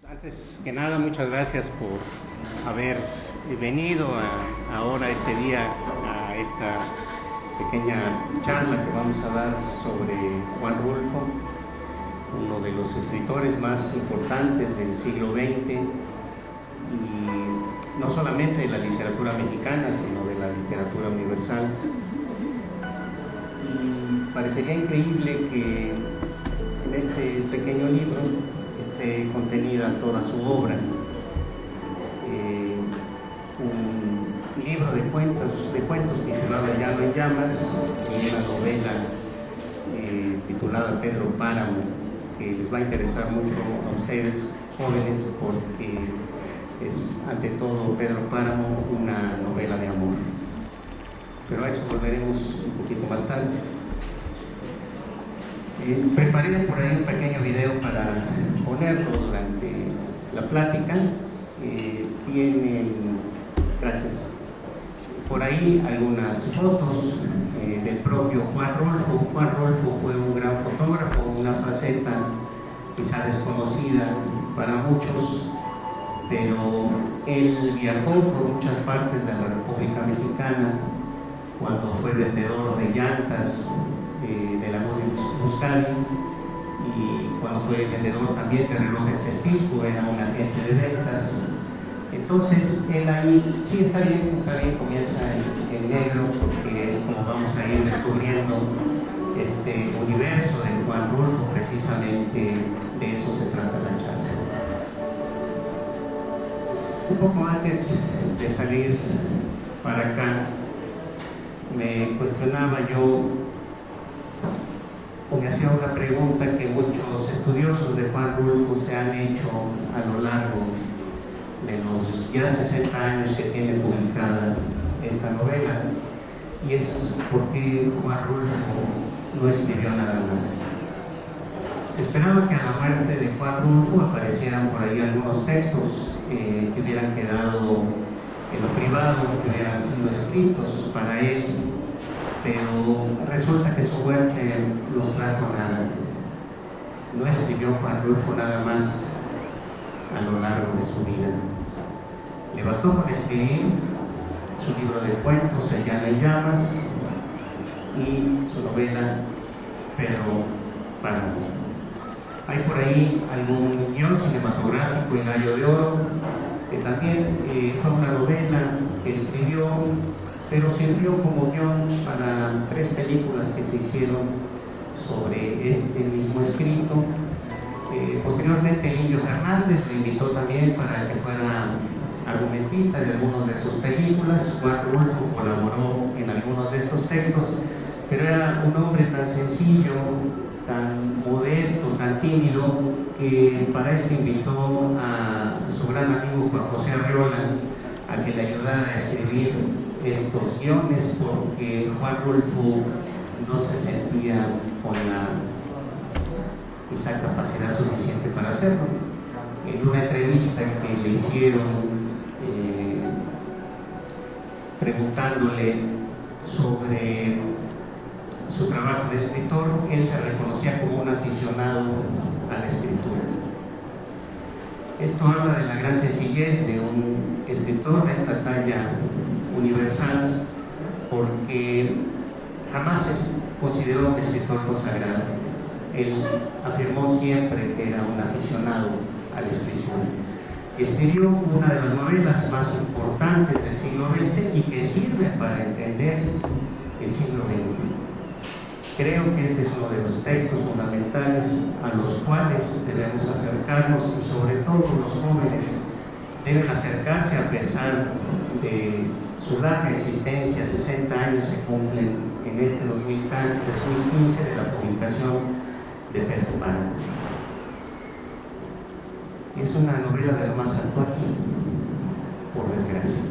Antes que nada, muchas gracias por haber venido ahora este día a esta pequeña charla que vamos a dar sobre Juan Rulfo, uno de los escritores más importantes del siglo XX y no solamente de la literatura mexicana, sino de la literatura universal. Y parecería increíble que en este pequeño libro esté contenida toda su obra. Un libro de cuentos titulado El llano en llamas y una novela titulada Pedro Páramo, que les va a interesar mucho a ustedes jóvenes porque es ante todo Pedro Páramo una novela de amor. Pero a eso volveremos un poquito más tarde. Preparé por ahí un pequeño video para ponerlo durante la plática. Tienen, gracias, por ahí algunas fotos del propio Juan Rulfo. Juan Rulfo fue un gran fotógrafo, una faceta quizá desconocida para muchos, pero él viajó por muchas partes de la República Mexicana cuando fue vendedor de llantas de la Muscari y cuando fue vendedor también de relojes Estilco, era un agente de ventas. Entonces él ahí, sí, está bien, comienza en negro porque es como vamos a ir descubriendo este universo de Juan Rulfo, precisamente de eso se trata la charla. Un poco antes de salir para acá, me cuestionaba yo o me hacía una pregunta que muchos estudiosos de Juan Rulfo se han hecho a lo largo de los ya 60 años que tiene publicada esta novela, y es por qué Juan Rulfo no escribió nada más. Se esperaba que a la muerte de Juan Rulfo aparecieran por ahí algunos textos que hubieran quedado en lo privado, que hubieran sido escritos para él, pero resulta que su muerte los trajo nada. No escribió Juan Rulfo nada más a lo largo de su vida. Le bastó con escribir su libro de cuentos, El llano en llamas, y su novela Pedro Páramo. Hay por ahí algún guión cinematográfico, El gallo de oro, que también fue una novela que escribió, pero sirvió como guión para 3 películas que se hicieron sobre este mismo escrito. Posteriormente Indio Fernández lo invitó también para que fuera argumentista de algunas de sus películas. Juan Rulfo colaboró en algunos de estos textos, pero era un hombre tan sencillo, tan modesto, tan tímido, que para esto invitó a su gran amigo Juan José Arriola a que le ayudara a escribir estos guiones, porque Juan Rulfo no se sentía con la quizá capacidad suficiente para hacerlo. En una entrevista que le hicieron preguntándole sobre su trabajo de escritor, él se reconocía como un aficionado a la escritura. Esto habla de la gran sencillez de un escritor de esta talla universal, porque jamás se consideró un escritor consagrado. Él afirmó siempre que era un aficionado a la escritura. Escribió una de las novelas más importantes del siglo XX y que sirve para entender el siglo XX. Creo que este es uno de los textos fundamentales a los cuales debemos acercarnos, y sobre todo los jóvenes deben acercarse a pesar de su larga existencia. 60 años se cumplen en este 2015 de la publicación de Pedro Páramo. Es una novela de lo más actual, por desgracia.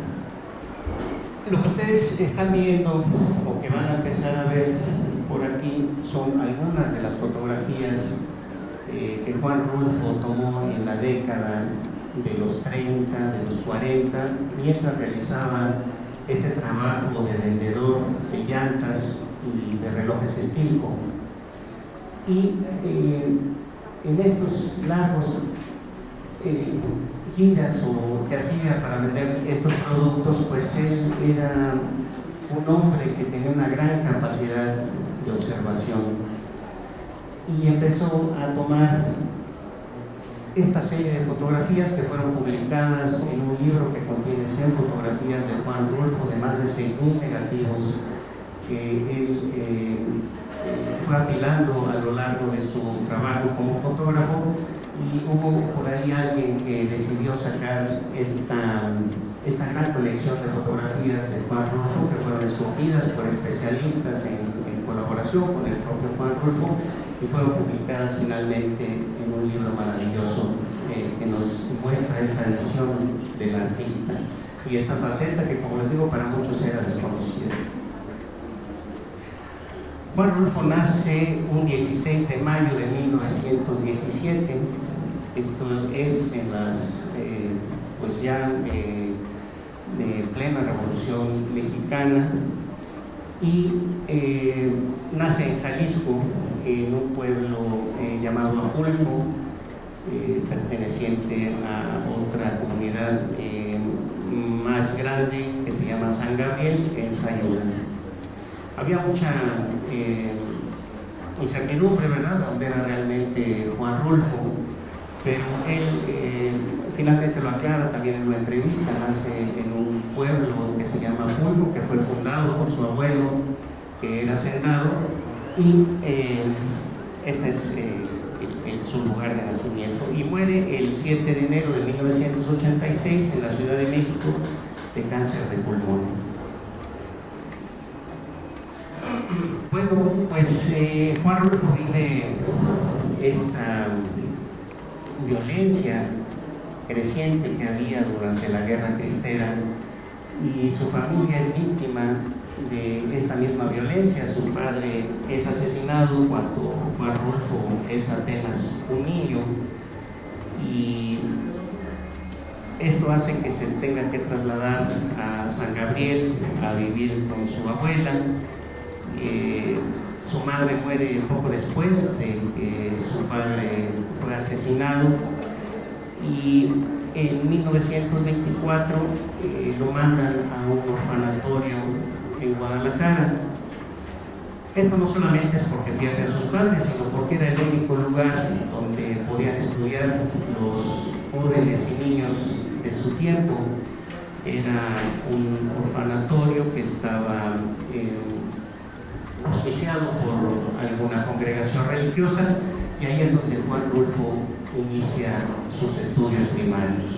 Lo que ustedes están viendo o que van a empezar a ver por aquí son algunas de las fotografías que Juan Rulfo tomó en la década de los 30, de los 40, mientras realizaba este trabajo de vendedor de llantas y de relojes Estilco. Y en estos largos giras o que hacía para vender estos productos, pues él era un hombre que tenía una gran capacidad de observación y empezó a tomar esta serie de fotografías que fueron publicadas en un libro que contiene 100 fotografías de Juan Rulfo, de más de 6.000 negativos que él fue apilando a lo largo de su trabajo como fotógrafo, y hubo por ahí alguien que decidió sacar esta gran colección de fotografías de Juan Rulfo, que fueron escogidas por especialistas en colaboración con el propio Juan Rulfo, y fueron publicadas finalmente en un libro maravilloso que nos muestra esta visión del artista y esta faceta que, como les digo, para muchos era desconocida. Juan Rulfo nace un 16 de mayo de 1917. Esto es en las, pues ya de plena Revolución Mexicana, y nace en Jalisco, en un pueblo llamado Apulco, perteneciente a otra comunidad más grande que se llama San Gabriel, en Sayula. Había mucha incertidumbre, ¿verdad?, donde era realmente Juan Rulfo, pero él finalmente lo aclara también en una entrevista. Nace en un pueblo que se llama Apulco, que fue fundado por su abuelo, que era hacendado, y ese es su lugar de nacimiento. Y muere el 7 de enero de 1986 en la Ciudad de México de cáncer de pulmón. Bueno, pues Juan Rulfo vive esta violencia creciente que había durante la Guerra Cristera, y su familia es víctima de esta misma violencia. Su padre es asesinado cuando Juan Rulfo es apenas un niño, y esto hace que se tenga que trasladar a San Gabriel a vivir con su abuela. Su madre muere poco después de que su padre fue asesinado, y en 1924 lo mandan a un orfanatorio en Guadalajara. Esto no solamente es porque pierde a sus padres, sino porque era el único lugar donde podían estudiar los jóvenes y niños de su tiempo. Era un orfanatorio que estaba auspiciado por alguna congregación religiosa, y ahí es donde Juan Rulfo inicia sus estudios primarios.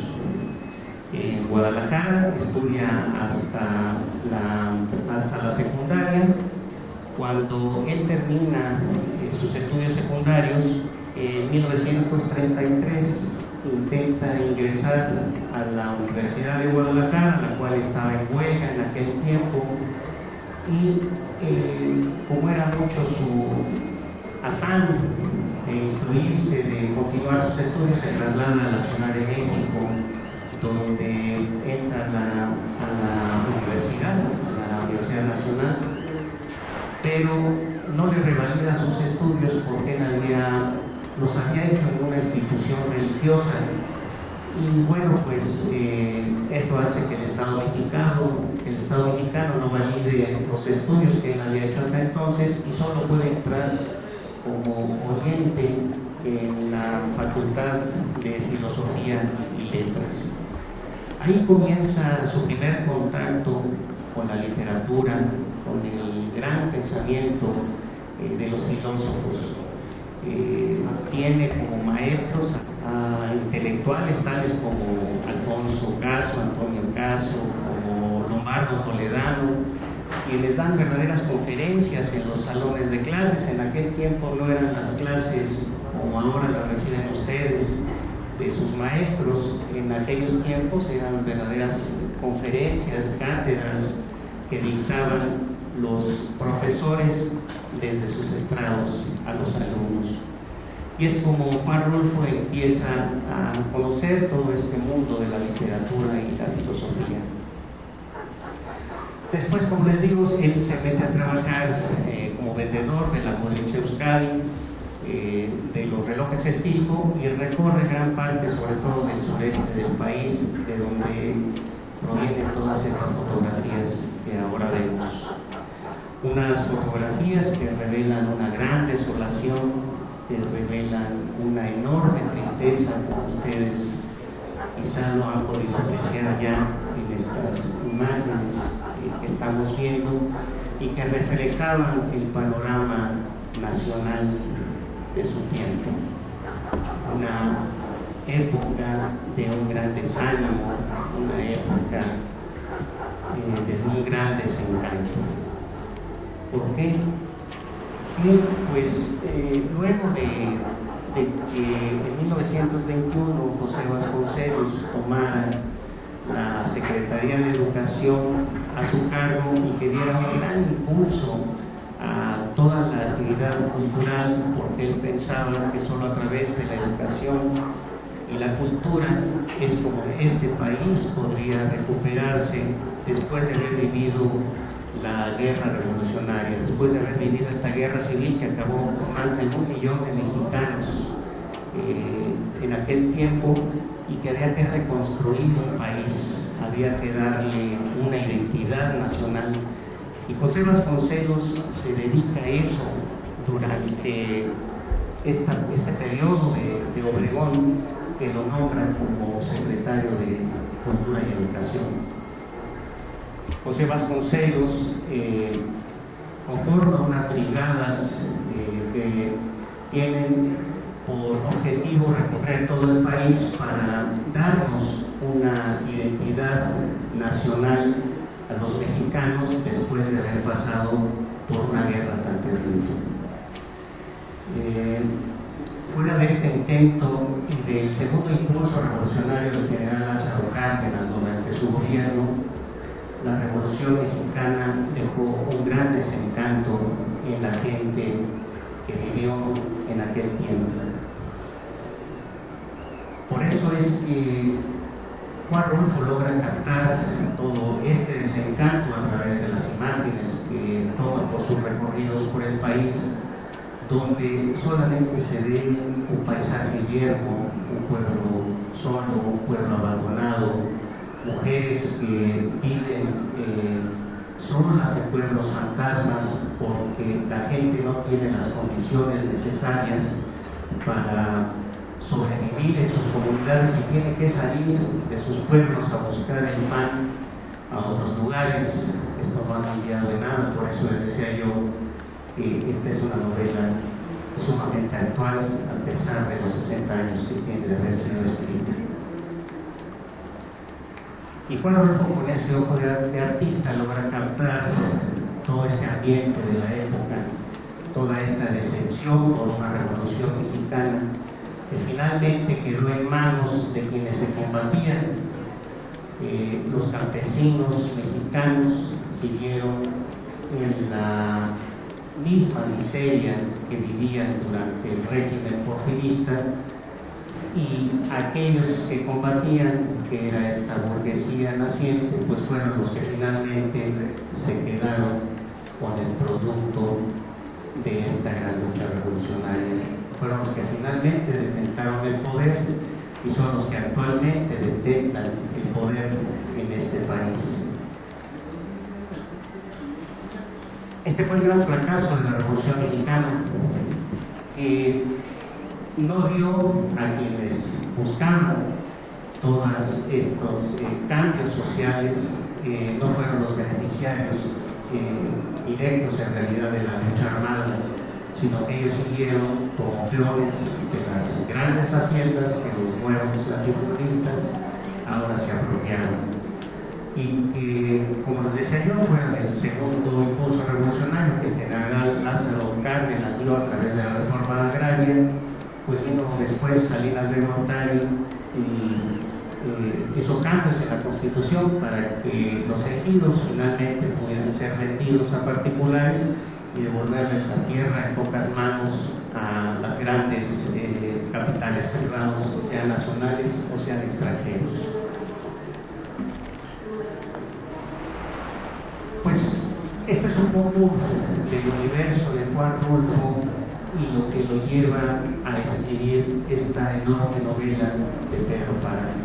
En Guadalajara estudia hasta la secundaria. Cuando él termina sus estudios secundarios, en 1933 intenta ingresar a la Universidad de Guadalajara, la cual estaba en huelga en aquel tiempo, y como era mucho su afán de instruirse, de continuar sus estudios, se traslada a la Ciudad de México, donde entra a la Universidad Nacional, pero no le revalida sus estudios porque él los había hecho en una institución religiosa. Y bueno, pues esto hace que el Estado mexicano no valide los estudios que él había hecho hasta entonces, y solo puede entrar como oyente en la Facultad de Filosofía y Letras. Ahí comienza su primer contacto con la literatura, con el gran pensamiento de los filósofos. Tiene como maestros a intelectuales tales como Alfonso Caso, Antonio Caso, como Lombardo Toledano, y les dan verdaderas conferencias en los salones de clases. En aquel tiempo no eran las clases como ahora las reciben ustedes de sus maestros. En aquellos tiempos eran verdaderas conferencias, cátedras que dictaban los profesores desde sus estrados a los alumnos. Y es como Juan Rulfo empieza a conocer todo este mundo de la literatura y la filosofía. Después, como les digo, él se mete a trabajar como vendedor de la Morelia Euskadi, de los relojes espejo y recorre gran parte, sobre todo del sureste del país, de donde provienen todas estas fotografías que ahora vemos. Unas fotografías que revelan una gran desolación, que revelan una enorme tristeza, como ustedes quizá lo han podido apreciar ya en estas imágenes que estamos viendo y que reflejaban el panorama nacional de su tiempo. Una época de un gran desánimo, una época de un gran desencanto. ¿Por qué? Bien, pues luego de que en 1921 José Vasconcelos tomara la Secretaría de Educación a su cargo y que diera un gran impulso a toda la actividad cultural, porque él pensaba que solo a través de la educación y la cultura es como este país podría recuperarse después de haber vivido la guerra revolucionaria, después de haber vivido esta guerra civil que acabó con más de 1 millón de mexicanos en aquel tiempo, y que había que reconstruir un país, había que darle una identidad nacional. Y José Vasconcelos se dedica a eso durante este periodo de Obregón, que lo nombra como secretario de Cultura y Educación. José Vasconcelos conforma unas brigadas que tienen por objetivo recorrer todo el país para darnos una identidad nacional a los mexicanos después de haber pasado por una guerra tan terrible. Fuera de este intento y del segundo impulso revolucionario del general Lázaro Cárdenas durante su gobierno, la Revolución Mexicana dejó un gran desencanto en la gente que vivió en aquel tiempo. Por eso es que Juan Rulfo logra captar todo este desencanto a través de las imágenes que toma por sus recorridos por el país, donde solamente se ve un paisaje yermo, un pueblo solo, un pueblo abandonado, mujeres que viven solas en pueblos fantasmas porque la gente no tiene las condiciones necesarias para sobrevivir en sus comunidades y tiene que salir de sus pueblos a buscar el pan a otros lugares. Esto no ha cambiado de nada, por eso les decía yo que esta es una novela sumamente actual a pesar de los 60 años que tiene de haber sido escrita. Y Juan Rulfo, con ese ojo de artista, logra captar todo este ambiente de la época, toda esta decepción por una revolución mexicana que finalmente quedó en manos de quienes se combatían. Los campesinos mexicanos siguieron en la misma miseria que vivían durante el régimen porfirista, y aquellos que combatían, que era esta burguesía naciente, pues fueron los que finalmente se quedaron con el producto de esta gran lucha revolucionaria. Fueron los que finalmente detentaron el poder y son los que actualmente detentan el poder en este país. Este fue el gran fracaso de la Revolución Mexicana, que no dio a quienes buscaban todos estos cambios sociales, no fueron los beneficiarios directos en realidad de la lucha armada, sino que ellos siguieron como peones de las grandes haciendas que los nuevos latifundistas ahora se apropiaron. Y que, como les decía yo, fue el segundo impulso revolucionario que el general Lázaro Cárdenas dio a través de la reforma agraria. Pues vino después Salinas de Gortari y hizo cambios en la Constitución para que los ejidos finalmente pudieran ser vendidos a particulares y devolverle la tierra en pocas manos a las grandes capitales privados, o sean nacionales o sean extranjeros. Pues este es un poco del universo de Juan Rulfo y lo que lo lleva a escribir esta enorme novela de Pedro Páramo.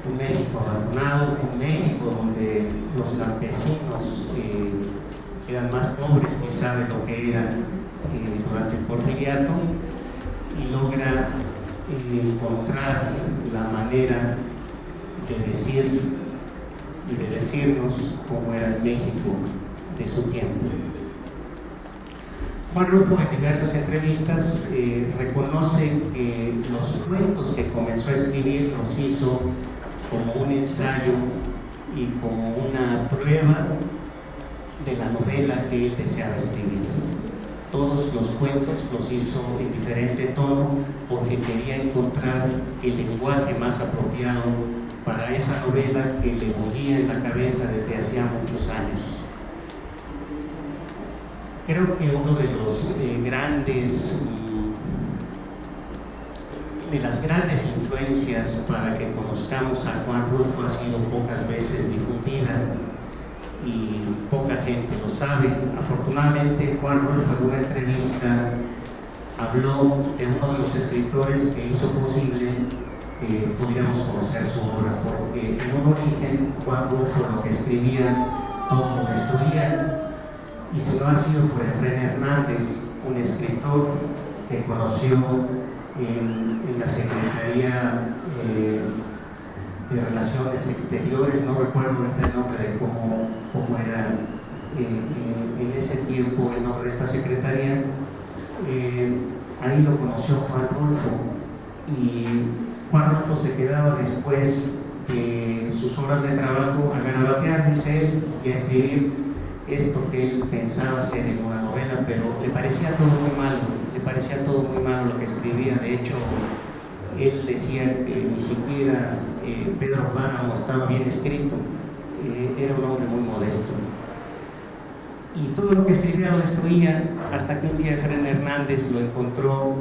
Un México abandonado, un México donde los campesinos eran más pobres quizá de lo que eran durante el Porfiriato, y logra encontrar la manera de decir y de decirnos cómo era el México de su tiempo. Juan Rulfo en diversas entrevistas reconoce que los cuentos que comenzó a escribir los hizo como un ensayo y como una prueba de la novela que él deseaba escribir. Todos los cuentos los hizo en diferente tono porque quería encontrar el lenguaje más apropiado para esa novela que le bullía en la cabeza desde hacía muchos años. Creo que uno de los de las grandes influencias para que conozcamos a Juan Rulfo ha sido pocas veces difundida y poca gente lo sabe. Afortunadamente, Juan Rulfo en una entrevista habló de uno de los escritores que hizo posible que pudiéramos conocer su obra, porque en un origen Juan Rulfo lo que escribía todo lo destruía, y si no ha sido por Efrén Hernández, un escritor que conoció en la Secretaría de Relaciones Exteriores, no recuerdo el nombre de cómo era en ese tiempo el nombre de esta secretaría, ahí lo conoció Juan Rulfo, y Juan Rulfo se quedaba después de sus horas de trabajo a garabatear, dice él, y a escribir esto que él pensaba hacer en una novela, pero le parecía todo muy malo lo que escribía. De hecho, él decía que ni siquiera Pedro Páramo estaba bien escrito, era un hombre muy modesto. Y todo lo que escribía lo destruía, hasta que un día Efrén Hernández lo encontró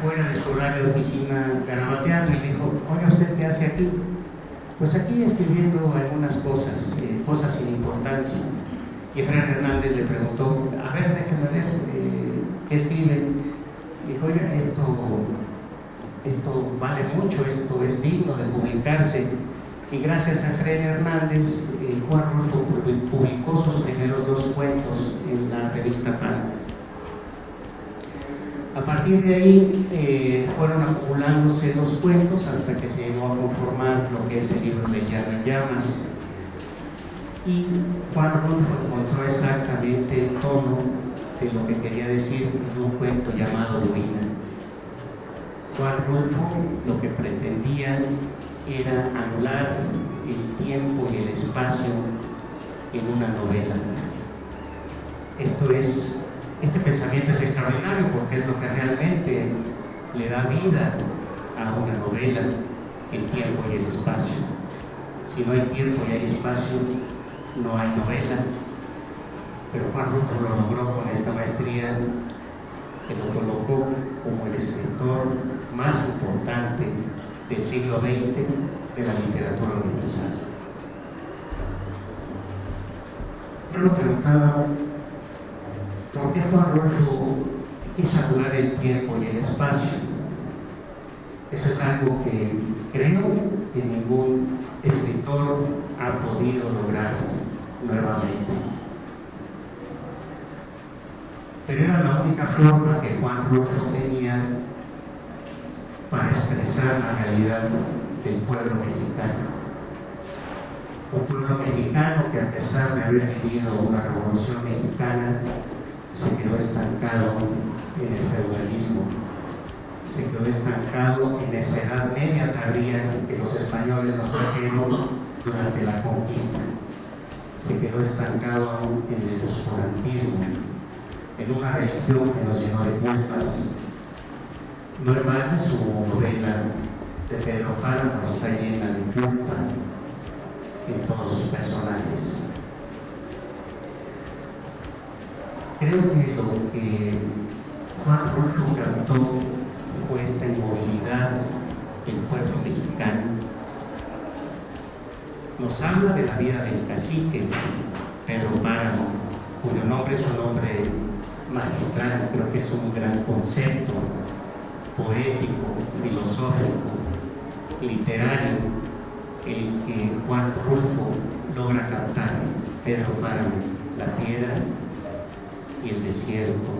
fuera de su horario de oficina garabateando y le dijo: oiga, ¿usted qué hace aquí? Pues aquí escribiendo algunas cosas, cosas sin importancia. Y Efrén Hernández le preguntó: a ver, déjeme ver, ¿qué escribe? Dijo: oiga, esto vale mucho, esto es digno de publicarse. Y gracias a Efrén Hernández, Juan Rulfo publicó sus primeros 2 cuentos en la revista Pan. A partir de ahí fueron acumulándose los cuentos hasta que se llegó a conformar lo que es el libro de Llano en Llamas. Y Juan Rulfo encontró exactamente el tono de lo que quería decir en un cuento llamado Ruina. Juan Rulfo lo que pretendía era anular el tiempo y el espacio en una novela. Este pensamiento es extraordinario porque es lo que realmente le da vida a una novela, el tiempo y el espacio. Si no hay tiempo y hay espacio, no hay novela. Pero Juan Rulfo lo logró con esta maestría, que lo colocó como el escritor más importante del siglo XX de la literatura universal. Yo me preguntaba por qué Juan Rulfo quiso anular el tiempo y el espacio. Eso es algo que creo que ningún escritor ha podido lograr nuevamente. Pero era la única forma que Juan Rulfo tenía para expresar la realidad del pueblo mexicano. Un pueblo mexicano que, a pesar de haber vivido una revolución mexicana, se quedó estancado en el feudalismo, se quedó estancado en esa edad media tardía que los españoles nos trajeron durante la conquista, se quedó estancado en el oscurantismo, en una religión que nos llenó de culpas. No hermano, su novela de Pedro Páramo está llena de culpa en todos sus personajes. Creo que lo que Juan Rulfo captó fue esta inmovilidad del pueblo mexicano. Nos habla de la vida del cacique Pedro Páramo, cuyo nombre es un nombre magistral, creo que es un gran concepto poético, filosófico, literario, el que Juan Rulfo logra captar. Pedro Páramo, la piedra y el desierto.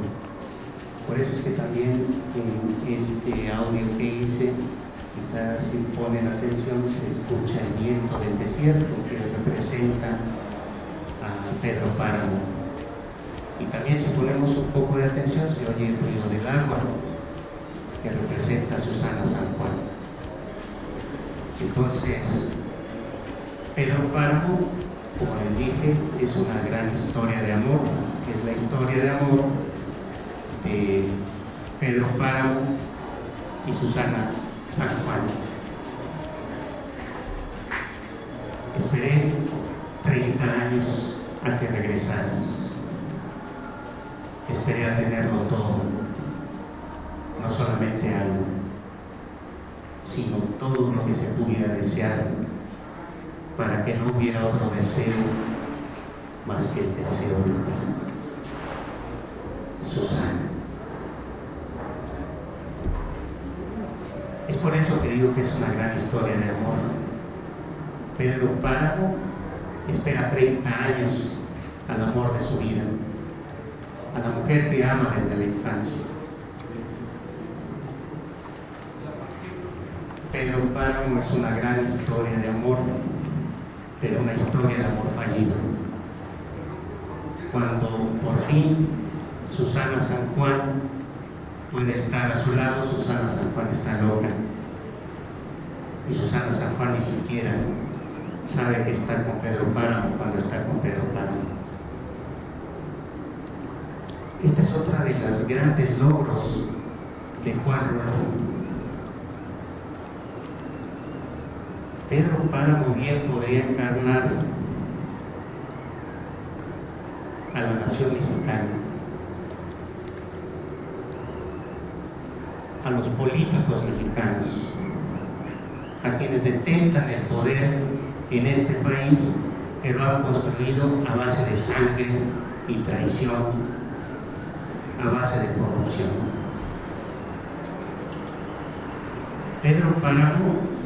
Por eso es que también en este audio que hice, quizás si ponen atención, se escucha el viento del desierto que representa a Pedro Páramo. Y también si ponemos un poco de atención, se oye el ruido del agua que representa a Susana San Juan. Entonces, Pedro Páramo, como les dije, es una gran historia de amor. Es la historia de amor de Pedro Páramo y Susana San Juan. Esperé 30 años a que regresaras. Esperé a tenerlo todo, no solamente algo, sino todo lo que se pudiera desear, para que no hubiera otro deseo más que el deseo de ti. Susana. Es por eso que digo que es una gran historia de amor. Pedro Páramo espera 30 años al amor de su vida, a la mujer que ama desde la infancia. Pedro Páramo es una gran historia de amor, pero una historia de amor fallido. Cuando por fin Susana San Juan puede estar a su lado, Susana San Juan está loca. Y Susana San Juan ni siquiera sabe que está con Pedro Páramo cuando está con Pedro Páramo. Esta es otra de los grandes logros de Juan Rulfo. Pedro Páramo bien podría encarnar a la nación mexicana, a los políticos mexicanos, a quienes detentan el poder en este país que lo han construido a base de sangre y traición, a base de corrupción. Pedro Páramo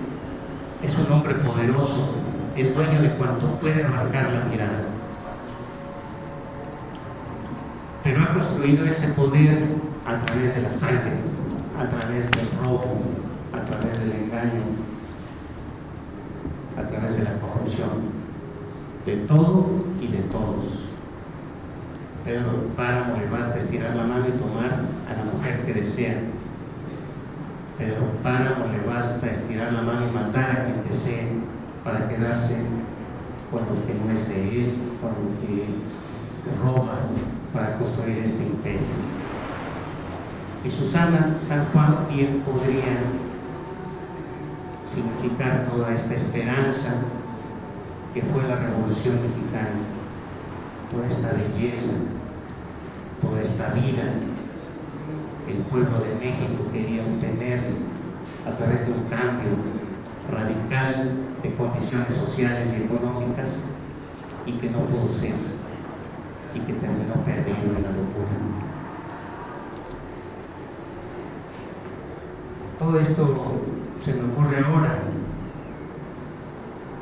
es un hombre poderoso, es dueño de cuanto puede abarcar la mirada. Pero ha construido ese poder a través de la sangre, a través del robo, a través del engaño, a través de la corrupción, de todo y de todos. Pedro Páramo le basta estirar la mano y tomar a la mujer que desea. Pedro Páramo le basta estirar la mano y matar a quien desee para quedarse con lo que no es de él, con lo que roba para construir este imperio. Y Susana San Juan bien podría significar toda esta esperanza que fue la Revolución Mexicana, toda esta belleza, toda esta vida que el pueblo de México quería obtener a través de un cambio radical de condiciones sociales y económicas, y que no pudo ser, y que terminó perdido en la locura. Todo esto se me ocurre ahora,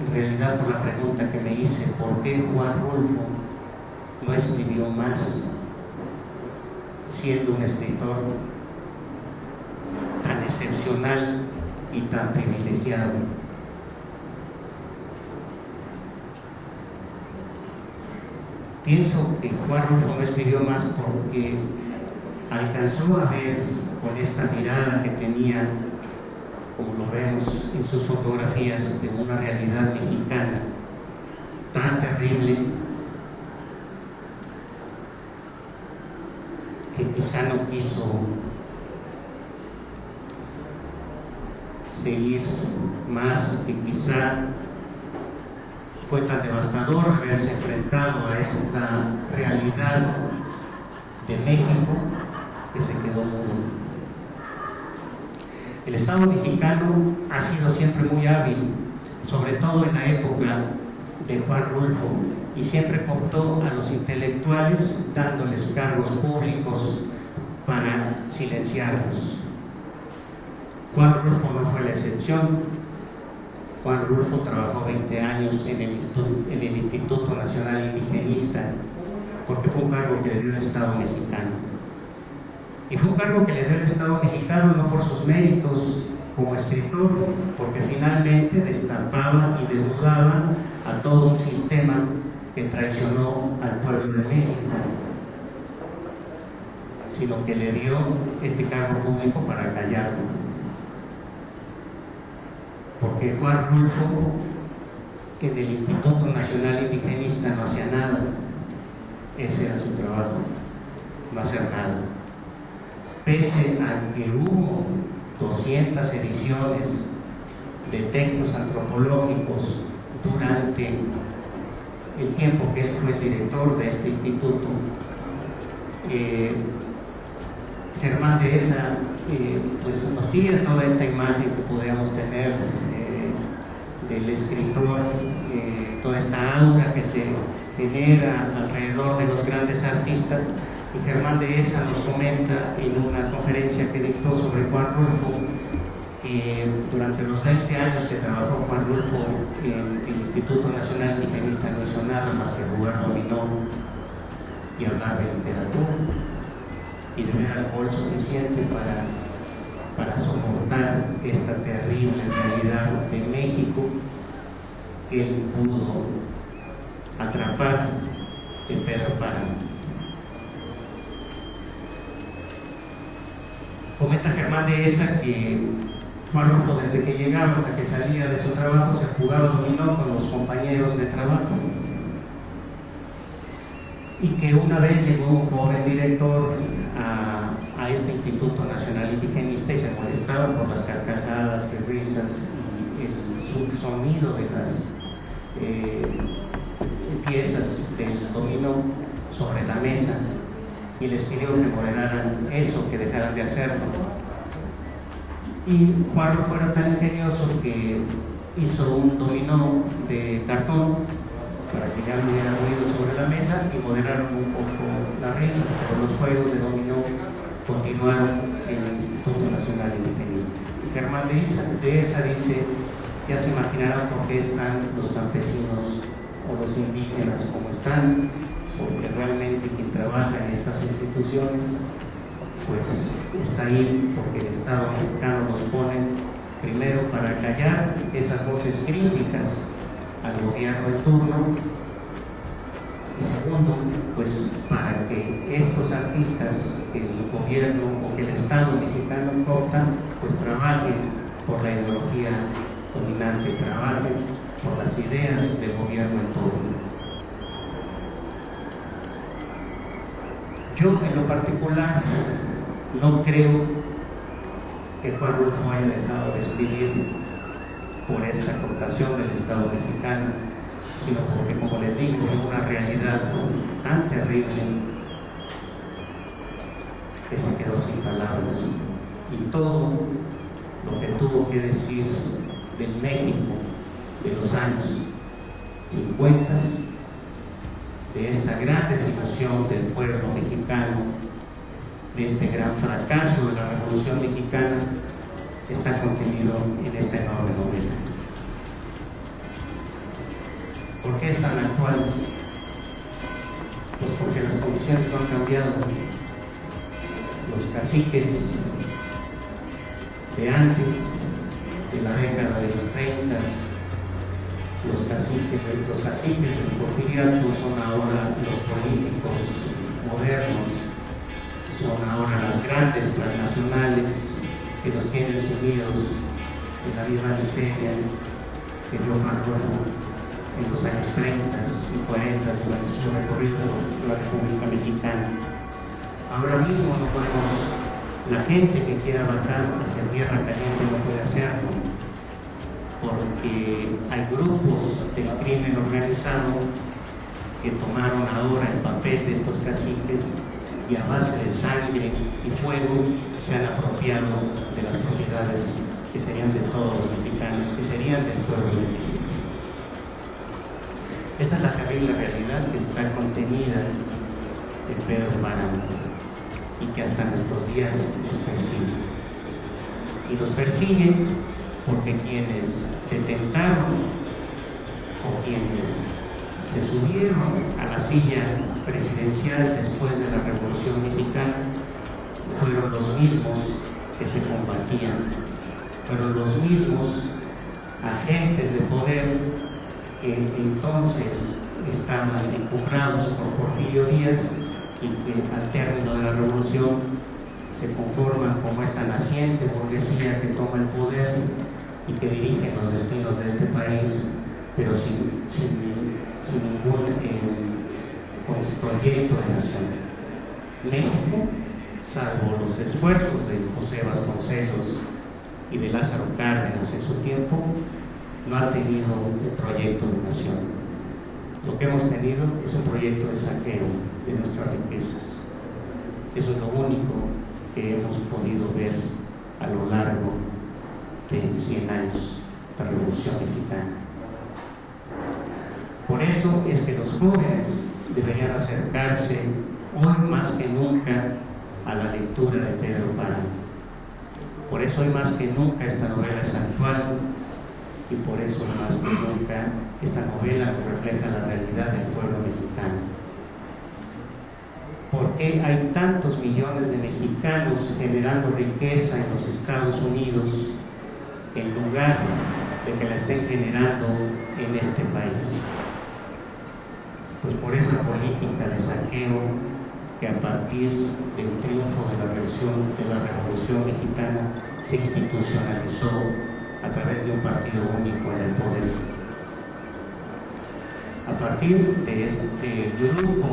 en realidad por la pregunta que me hice: ¿por qué Juan Rulfo no escribió más, siendo un escritor tan excepcional y tan privilegiado? Pienso que Juan Rulfo no escribió más porque alcanzó a ver con esta mirada que tenía, como lo vemos en sus fotografías, de una realidad mexicana tan terrible que quizá no quiso seguir más, que quizá fue tan devastador haberse enfrentado a esta realidad de México que se quedó mudo. El Estado mexicano ha sido siempre muy hábil, sobre todo en la época de Juan Rulfo y siempre cooptó a los intelectuales dándoles cargos públicos para silenciarlos. Juan Rulfo no fue la excepción. Juan Rulfo trabajó 20 años en el Instituto Nacional Indigenista, porque fue un cargo que le dio el Estado mexicano. Y fue un cargo que le dio el Estado mexicano no por sus méritos como escritor, porque finalmente destapaba y desnudaba a todo un sistema que traicionó al pueblo de México, sino que le dio este cargo público para callarlo. Porque Juan Rulfo en el Instituto Nacional Indigenista no hacía nada. Ese era su trabajo, no hacer nada. Pese a que hubo 200 ediciones de textos antropológicos durante el tiempo que él fue el director de este instituto, Germán Dehesa pues nos tiene toda esta imagen que podríamos tener del escritor, toda esta aura que se genera alrededor de los grandes artistas. Y Germán Dehesa nos comenta en una conferencia que dictó sobre Juan Rulfo que durante los 20 años que trabajó Juan Rulfo en el Instituto Nacional Indigenista no hizo nada más que jugar dominó y hablar de literatura y de beber alcohol suficiente para soportar esta terrible realidad de México que él pudo atrapar de Pedro Páramo. Comenta Germán Dehesa que Juan Rulfo, desde que llegaba hasta que salía de su trabajo, se jugaba dominó con los compañeros de trabajo, y que una vez llegó un joven director a este Instituto Nacional Indigenista y se molestaba por las carcajadas y risas y el subsonido de las piezas del dominó sobre la mesa, y les pidió que moderaran eso, que dejaran de hacerlo. Y Juan Rulfo era tan ingenioso que hizo un dominó de cartón para que ya no hubiera ruido sobre la mesa y moderaron un poco la risa, pero los juegos de dominó continuaron en el Instituto Nacional Indigenista. Y Germán Dehesa dice: ya se imaginarán por qué están los campesinos o los indígenas como están, porque realmente quien trabaja en estas instituciones pues está ahí porque el Estado mexicano los pone primero para callar esas voces críticas al gobierno de turno, y segundo pues para que estos artistas que el gobierno o que el Estado mexicano coopta pues trabajen por la ideología dominante, trabajen por las ideas del gobierno en turno. Yo en lo particular no creo que Juan Rulfo haya dejado de escribir por esta cooptación del Estado mexicano, sino porque, como les digo, es una realidad tan terrible que se quedó sin palabras. Y todo lo que tuvo que decir del México de los años 50, de esta gran desilusión del pueblo mexicano, de este gran fracaso de la Revolución Mexicana, está contenido en esta enorme novela. ¿Por qué es tan actual? Pues porque las condiciones no han cambiado. Los caciques de antes, de la década de los 30, los caciques del porfiriato son ahora los políticos modernos, son ahora las grandes transnacionales que los tienen sumidos en la misma miseria que dio Juan Rulfo en los años 30 y 40 durante su recorrido por la República Mexicana. Ahora mismo no podemos, la gente que quiera bajar hacia tierra caliente no puede hacerlo, porque hay grupos del crimen organizado que tomaron ahora el papel de estos caciques y a base de sangre y fuego se han apropiado de las propiedades que serían de todos los mexicanos, que serían del pueblo de México. Esta es la terrible realidad que está contenida en Pedro Páramo y que hasta nuestros días nos persigue. Y nos persiguen porque quienes se tentaron o quienes se subieron a la silla presidencial después de la Revolución Mexicana fueron los mismos que se combatían, fueron los mismos agentes de poder que entonces estaban encumbrados por Porfirio Díaz y que al término de la revolución se conforman como esta naciente burguesía que toma el poder y que dirige los destinos de este país, pero sin ningún proyecto de nación. México, salvo los esfuerzos de José Vasconcelos y de Lázaro Cárdenas en su tiempo, no ha tenido un proyecto de nación. Lo que hemos tenido es un proyecto de saqueo de nuestras riquezas. Eso es lo único que hemos podido ver a lo largo de 100 años de la Revolución Mexicana. Por eso es que los jóvenes deberían acercarse hoy más que nunca a la lectura de Pedro Páramo. Por eso hoy más que nunca esta novela es actual y por eso más que nunca esta novela nos refleja la realidad del pueblo mexicano. ¿Por qué hay tantos millones de mexicanos generando riqueza en los Estados Unidos en lugar de que la estén generando en este país? Pues por esa política de saqueo que a partir del triunfo de la Revolución Mexicana se institucionalizó a través de un partido único en el poder. A partir de este grupo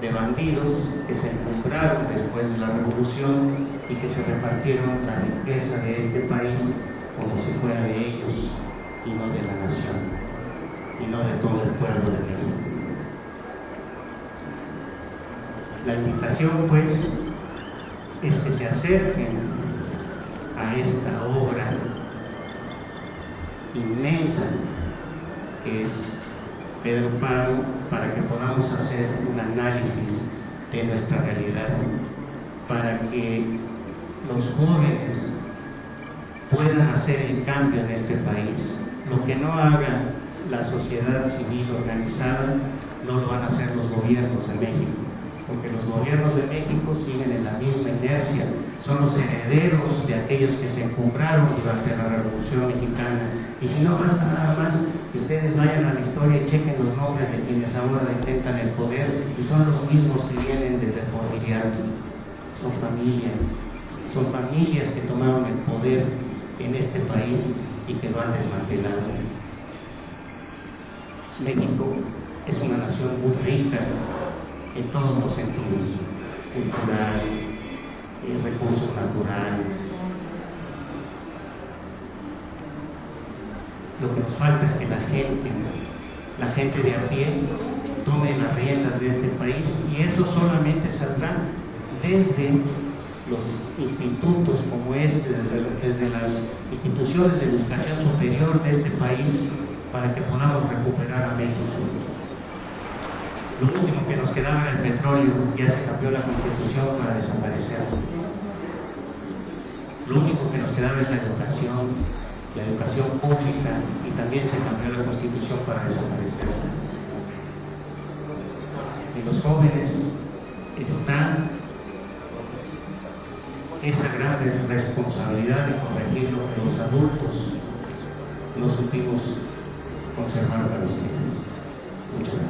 de bandidos que se encumbraron después de la revolución y que se repartieron la riqueza de este país como si fuera de ellos y no de la nación y no de todo el pueblo de México. La invitación pues es que se acerquen a esta obra inmensa que es Pedro Páramo, para que podamos hacer un análisis de nuestra realidad, para que los jóvenes puedan hacer el cambio en este país. Lo que no haga la sociedad civil organizada, no lo van a hacer los gobiernos de México, porque los gobiernos de México siguen en la misma inercia, son los herederos de aquellos que se encumbraron durante la Revolución Mexicana. Y si no basta nada más que ustedes vayan a la historia y chequen los nombres de quienes ahora intentan el poder, y son los mismos que vienen desde el porfiriato. Son familias que tomaron el poder en este país y que lo han desmantelado. México es una nación muy rica en todos los sentidos, cultural, en recursos naturales. Lo que nos falta es que la gente de a pie tome las riendas de este país, y eso solamente saldrá desde los institutos como desde las instituciones de educación superior de este país, para que podamos recuperar a México. Lo último que nos quedaba era el petróleo, ya se cambió la Constitución para desaparecerlo. Lo único que nos quedaba es la educación pública, y también se cambió la Constitución para desaparecerla. En los jóvenes está esa gran responsabilidad de corregir lo que los adultos no supimos conservar para ustedes. Muchas gracias.